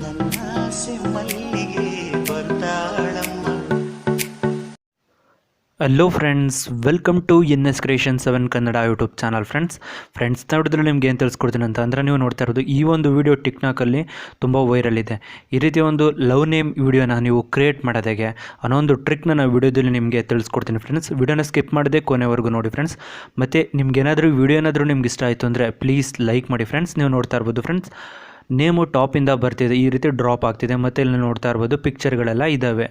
ನನ್ನಾಸೆ ಮಲ್ಲಿಗೆ ಬರ್ತಾಳಮ್ಮ. Hello friends, welcome to NS creation 7 Kannada YouTube channel. Friends ನೋಡಿದ್ರೆ ನಿಮ್ಗೆ ಏನು ತಿಳಿಸ್ಕೊಡ್ತೀನಿ ಅಂತ ಅಂದರೆ, ನೀವು ನೋಡ್ತಾ ಇರೋದು ಈ ಒಂದು ವಿಡಿಯೋ ಟಿಕ್ಟಾಕಲ್ಲಿ ತುಂಬ ವೈರಲ್ ಇದೆ. ಈ ರೀತಿಯ ಒಂದು ಲವ್ ನೇಮ್ ವಿಡಿಯೋನ ನೀವು ಕ್ರಿಯೇಟ್ ಮಾಡೋದಾಗೆ ಅನ್ನೋ ಒಂದು ಟ್ರಿಕ್ನ ನಾನು ವಿಡಿಯೋದಲ್ಲಿ ನಿಮಗೆ ತಿಳಿಸ್ಕೊಡ್ತೀನಿ ಫ್ರೆಂಡ್ಸ್. ವಿಡಿಯೋನ ಸ್ಕಿಪ್ ಮಾಡದೆ ಕೊನೆವರೆಗೂ ನೋಡಿ ಫ್ರೆಂಡ್ಸ್. ಮತ್ತು ನಿಮ್ಗೇನಾದರೂ ವಿಡಿಯೋ ಏನಾದರೂ ನಿಮ್ಗೆ ಇಷ್ಟ ಆಯಿತು ಅಂದರೆ ಪ್ಲೀಸ್ ಲೈಕ್ ಮಾಡಿ ಫ್ರೆಂಡ್ಸ್. ನೀವು ನೋಡ್ತಾ ಇರ್ಬೋದು ಫ್ರೆಂಡ್ಸ್, ನೇಮು ಟಾಪಿಂದ ಬರ್ತಿದೆ, ಈ ರೀತಿ ಡ್ರಾಪ್ ಆಗ್ತಿದೆ, ಮತ್ತು ಇಲ್ಲಿ ನೋಡ್ತಾ ಇರ್ಬೋದು ಪಿಕ್ಚರ್ಗಳೆಲ್ಲ ಇದ್ದಾವೆ.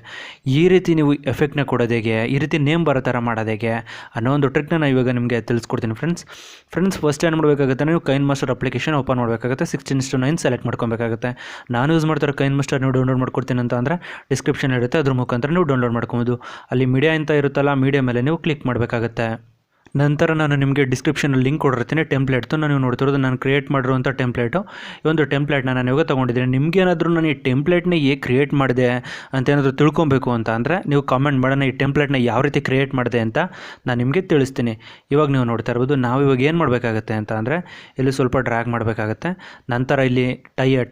ಈ ರೀತಿ ನೀವು ಎಫೆಕ್ಟ್ನ ಕೊಡೋದೇಗೆ, ಈ ರೀತಿ ನೇಮ್ ಬರೋ ಥರ ಮಾಡೋದೇಗೆ ಅನ್ನೋ ಒಂದು ಟ್ರಿಕ್ನ ನಾನು ಇವಾಗ ನಿಮಗೆ ತಿಳಿಸ್ಕೊಡ್ತೀನಿ ಫ್ರೆಂಡ್ಸ್. ಫಸ್ಟ್ ಏನು ಮಾಡಬೇಕಾಗುತ್ತೆ, ನೀವು ಕೈನ್ಮಾಸ್ಟರ್ ಅಪ್ಲಿಕೇಶನ್ ಓಪನ್ ಮಾಡಬೇಕಾಗುತ್ತೆ. 16:9 ಸೆಲೆಕ್ಟ್ ಮಾಡ್ಕೊಬೇಕಾಗುತ್ತೆ. ನಾನು ಯೂಸ್ ಮಾಡ್ತಾರೆ ಕೈನ್ಮಾಸ್ಟರ್. ನೀವು ಡೌನ್ಲೋಡ್ ಮಾಡ್ಕೊಡ್ತೀನಿ ಅಂತ ಅಂದರೆ ಡಿಸ್ಕ್ರಿಪ್ಷನ್ ಇರುತ್ತೆ, ಅದ್ರ ಮುಖಾಂತರ ನೀವು ಡೌನ್ಲೋಡ್ ಮಾಡ್ಕೊಬೋದು. ಅಲ್ಲಿ ಮೀಡಿಯಾ ಅಂತ ಇರುತ್ತಲ್ಲ, ಮೀಡಿಯಾ ಮೇಲೆ ನೀವು ಕ್ಲಿಕ್ ಮಾಡಬೇಕಾಗುತ್ತೆ. ನಂತರ ನಾನು ನಿಮಗೆ ಡಿಸ್ಕ್ರಿಪ್ಷನಲ್ಲಿ ಲಿಂಕ್ ಕೊಡಿರ್ತೀನಿ ಟೆಂಪ್ಲೇಟ್ದು. ನಾನು ನೋಡ್ತಿರೋದು ನಾನು ಕ್ರಿಯೇಟ್ ಮಾಡಿರುವಂಥ ಟೆಂಪ್ಲೇಟು. ಈ ಒಂದು ಟೆಂಪ್ಲೇಟ್ನ ನಾನು ಇವಾಗ ತೊಗೊಂಡಿದ್ದೀನಿ. ನಿಮಗೇನಾದರೂ ನಾನು ಈ ಟೆಂಪ್ಲೇಟ್ನ ಹೇಗೆ ಕ್ರಿಯೇಟ್ ಮಾಡಿದೆ ಅಂತ ಏನಾದರೂ ತಿಳ್ಕೊಬೇಕು ಅಂತ ಅಂದರೆ ನೀವು ಕಾಮೆಂಟ್ ಮಾಡೋಣ, ಈ ಟೆಂಪ್ಲೇಟ್ನ ಯಾವ ರೀತಿ ಕ್ರಿಯೇಟ್ ಮಾಡಿದೆ ಅಂತ ನಾನು ನಿಮಗೆ ತಿಳಿಸ್ತೀನಿ. ಇವಾಗ ನೀವು ನೋಡ್ತಾ ಇರ್ಬೋದು, ನಾವು ಇವಾಗ ಏನು ಮಾಡಬೇಕಾಗತ್ತೆ ಅಂತ ಅಂದರೆ, ಇಲ್ಲಿ ಸ್ವಲ್ಪ ಡ್ರ್ಯಾಗ್ ಮಾಡಬೇಕಾಗತ್ತೆ. ನಂತರ ಇಲ್ಲಿ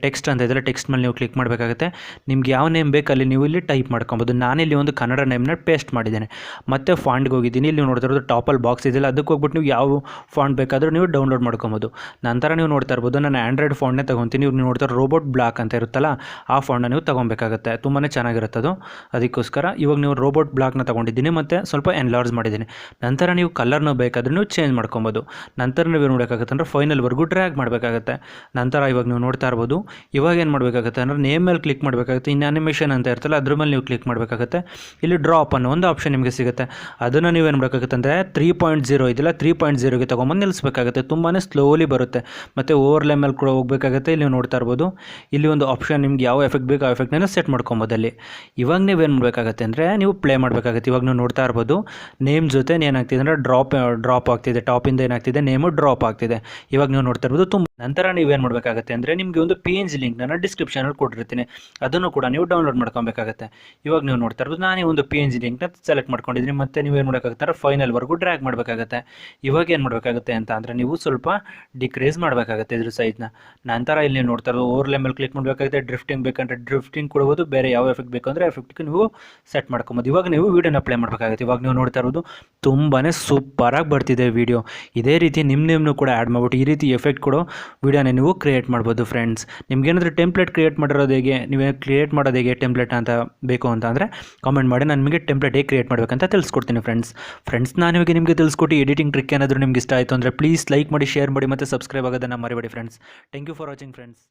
ಟೆಕ್ಸ್ಟ್ ಅಂತ ಇದ್ದರೆ ಟೆಕ್ಸ್ಟ್ ಮೇಲೆ ನೀವು ಕ್ಲಿಕ್ ಮಾಡಬೇಕಾಗುತ್ತೆ. ನಿಮ್ಗೆ ಯಾವ ನೇಮ್ ಬೇಕು ಅಲ್ಲಿ ನೀವು ಇಲ್ಲಿ ಟೈಪ್ ಮಾಡ್ಕೊಬೋದು. ನಾನಿಲ್ಲಿ ಒಂದು ಕನ್ನಡ ನೇಮ್ನ ಪೇಸ್ಟ್ ಮಾಡಿದ್ದೇನೆ. ಮತ್ತು ಫಾಂಟ್ಗೆ ಹೋಗಿದ್ದೀನಿ. ಇಲ್ಲಿ ನೋಡ್ತಾ ಇರೋದು ಟಾಪಲ್ಲಿ ಬಾಕ್ಸ್ ಇದೆಯಲ್ಲ, ಅದಕ್ಕೆ ಹೋಗ್ಬಿಟ್ಟು ನೀವು ಯಾವ ಫಾಂಟ್ ಬೇಕಾದರೂ ನೀವು ಡೌನ್ಲೋಡ್ ಮಾಡ್ಕೊಬೋದು. ನಂತರ ನೀವು ನೋಡ್ತಾ ಇರ್ಬೋದು, ನಾನು ಆ್ಯಂಡ್ರಾಯ್ಡ್ ಫಾಂಟ್ನೇ ತೊಗೊತೀನಿ. ನೀವು ನೋಡ್ತಾ ರೋಬೋಟ್ ಬ್ಲಾಕ್ ಅಂತ ಇರುತ್ತಲ್ಲ, ಆ ಫಾಂಟ್ನ ನೀವು ತೊಗೊಬೇಕಾಗುತ್ತೆ. ತುಂಬಾ ಚೆನ್ನಾಗಿರುತ್ತೆ ಅದು. ಅದಕ್ಕೋಸ್ಕರ ಇವಾಗ ನೀವು ರೋಬೋಟ್ ಬ್ಲಾಕ್ನ ತೊಗೊಂಡಿದ್ದೀನಿ ಮತ್ತು ಸ್ವಲ್ಪ ಎನ್ಲಾರ್ಜ್ ಮಾಡಿದ್ದೀನಿ. ನಂತರ ನೀವು ಕಲರ್ನ ಬೇಕಾದರೂ ನೀವು ಚೇಂಜ್ ಮಾಡ್ಕೊಬೋದು. ನಂತರ ನೀವು ಏನು ಮಾಡಬೇಕಾಗುತ್ತೆ ಅಂದರೆ ಫೈನಲ್ವರೆಗೂ ಡ್ರ್ಯಾಗ್ ಮಾಡಬೇಕಾಗುತ್ತೆ. ನಂತರ ಇವಾಗ ನೀವು ನೋಡ್ತಾ ಇರ್ಬೋದು, ಇವಾಗ ಏನು ಮಾಡಬೇಕಾಗುತ್ತೆ ಅಂದರೆ ನೇಮ್ ಮೇಲೆ ಕ್ಲಿಕ್ ಮಾಡಬೇಕಾಗುತ್ತೆ. ಇನ್ನು ಆನಿಮೇಷನ್ ಅಂತ ಇರ್ತಲ್ಲ, ಅದ್ರ ಮೇಲೆ ನೀವು ಕ್ಲಿಕ್ ಮಾಡಬೇಕಾಗುತ್ತೆ. ಇಲ್ಲಿ ಡ್ರಾಪ್ ಅನ್ನೋ ಒಂದು ಆಪ್ಷನ್ ನಿಮಗೆ ಸಿಗುತ್ತೆ. ಅದನ್ನು ನೀವೇನು ಮಾಡಬೇಕಾಗುತ್ತೆ ಅಂದರೆ 3.0 ಇದೆಲ್ಲ 3.0ಗೆ ತೊಗೊಂಬಂದು ನಿಲ್ಲಿಸಬೇಕಾಗುತ್ತೆ. ತುಂಬಾ ಸ್ಲೋಲಿ ಬರುತ್ತೆ. ಮತ್ತು ಓವರ್ಲೇ ಮೇಲೆ ಕೂಡ ಹೋಗಬೇಕಾಗುತ್ತೆ. ಇಲ್ಲಿ ನೋಡ್ತಾ ಇರ್ಬೋದು, ಇಲ್ಲಿ ಒಂದು ಆಪ್ಷನ್ ನಿಮ್ಗೆ ಯಾವ ಎಫೆಕ್ಟ್ ಬೇಕು ಆ ಎಫೆಕ್ಟ್ನ ಸೆಟ್ ಮಾಡ್ಕೊಬೋದು. ಅಲ್ಲಿ ಇವಾಗ ನೀವೇನು ಮಾಡಬೇಕಾಗುತ್ತೆ ಅಂದರೆ ನೀವು ಪ್ಲೇ ಮಾಡಬೇಕಾಗುತ್ತೆ. ಇವಾಗ ನೀವು ನೋಡ್ತಾ ಇರ್ಬೋದು, ನೇಮ್ ಜೊತೆ ಏನಾಗ್ತಿದೆ ಅಂದರೆ ಡ್ರಾಪ್ ಆಗ್ತಿದೆ. ಟಾಪಿಂದ ಏನಾಗ್ತಿದೆ, ನೇಮು ಡ್ರಾಪ್ ಆಗ್ತಿದೆ. ಇವಾಗ ನೀವು ನೋಡ್ತಾ ಇರ್ಬೋದು ನಂತರ ನೀವೇನು ಮಾಡಬೇಕಾಗುತ್ತೆ ಅಂದರೆ ನಿಮಗೆ ಒಂದು PNG ಲಿಂಕ್ ನಾನು ಡಿಸ್ಕ್ರಿಪ್ಷನಲ್ಲಿ ಕೊಟ್ಟಿರ್ತೀನಿ, ಅದನ್ನು ಕೂಡ ನೀವು ಡೌನ್ಲೋಡ್ ಮಾಡ್ಕೊಬೇಕಾಗುತ್ತೆ. ಇವಾಗ ನೀವು ನೋಡ್ತಾ ಇರ್ಬೋದು, ನಾನು ಒಂದು PNG ಲಿಂಕ್ನ ಸೆಲೆಕ್ಟ್ ಮಾಡ್ಕೊಂಡಿದ್ದೀನಿ. ಮತ್ತು ನೀವೇನು ಮಾಡಬೇಕಾಗುತ್ತೆ ಅಂದರೆ ಫೈನಲ್ವರೆಗೂ ಡ್ರ್ಯಾಗ್ ಮಾಡಬೇಕಾಗುತ್ತೆ. ಇವಾಗ ಏನು ಮಾಡಬೇಕಾಗುತ್ತೆ ಅಂತ ಅಂದರೆ ನೀವು ಸ್ವಲ್ಪ ಡಿಕ್ರೀಸ್ ಮಾಡಬೇಕಾಗುತ್ತೆ ಇದ್ರ ಸೈಜ್ನ. ನಂತರ ಇಲ್ಲಿ ನೋಡ್ತಾ ಇರೋದು ಓವರ್ಲೇ ಮೇಲೆ ಕ್ಲಿಕ್ ಮಾಡಬೇಕಾಗುತ್ತೆ. ಡ್ರಿಫ್ಟಿಂಗ್ ಬೇಕಂದ್ರೆ ಡ್ರಿಫ್ಟಿಂಗ್ ಕೊಡ್ಬೋದು, ಬೇರೆ ಯಾವ ಎಫೆಕ್ಟ್ ಬೇಕು ಅಂದರೆ ಎಫೆಕ್ಟ್ಗೆ ನೀವು ಸೆಟ್ ಮಾಡ್ಕೊಬೋದು. ಇವಾಗ ನೀವು ವೀಡಿಯೋನ ಪ್ಲೇ ಮಾಡಬೇಕಾಗುತ್ತೆ. ಇವಾಗ ನೀವು ನೋಡ್ತಾ ಇರೋದು ತುಂಬಾ ಸೂಪರಾಗಿ ಬರ್ತಿದೆ ವೀಡಿಯೋ. ಇದೇ ರೀತಿ ನಿಮ್ಮನ್ನು ಕೂಡ ಆ್ಯಡ್ ಮಾಡ್ಬಿಟ್ಟು ಈ ರೀತಿ ಎಫೆಕ್ಟ್ ಕೊಡೋ ವೀಡಿಯೋನ ನೀವು ಕ್ರಿಯೇಟ್ ಮಾಡ್ಬೋದು ಫ್ರೆಂಡ್ಸ್. ನಿಮ್ಗೇನಾದರೂ ಟೆಂಪ್ಲೇಟ್ ಕ್ರಿಯೇಟ್ ಮಾಡಿರೋದು ಹೇಗೆ, ನೀವೇ ಕ್ರಿಯೇಟ್ ಮಾಡೋದು ಹೇಗೆ ಟೆಂಪ್ಲೇಟ್ ಅಂತ ಬೇಕು ಅಂತ ಅಂದರೆ ಕಾಮೆಂಟ್ ಮಾಡಿ. ನಾನು ನಿಮಗೆ ಟೆಂಪ್ಲೇಟ್ ಹೇಗೆ ಕ್ರಿಯೇಟ್ ಮಾಡಬೇಕಂತ ತಿಳಿಸ್ಕೊಡ್ತೀನಿ ಫ್ರೆಂಡ್ಸ್. ನಾನು ಇವಾಗ ನಿಮಗೆ ತಿಳಿಸ್ಕೊಟ್ಟು ಎಡಿಟಿಂಗ್ ಟ್ರಿಕ್ ಏನಾದರೂ ನಿಮ್ಗೆ ಇಷ್ಟ ಆಯಿತು ಅಂದರೆ ಪ್ಲೀಸ್ ಲೈಕ್ ಮಾಡಿ, ಶೇರ್ ಮಾಡಿ ಮತ್ತು ಸಬ್ಸ್ಕ್ರೈಬ್ ಆಗೋದನ್ನು ಮರಿಬೇಡಿ friends. Thank you for watching friends.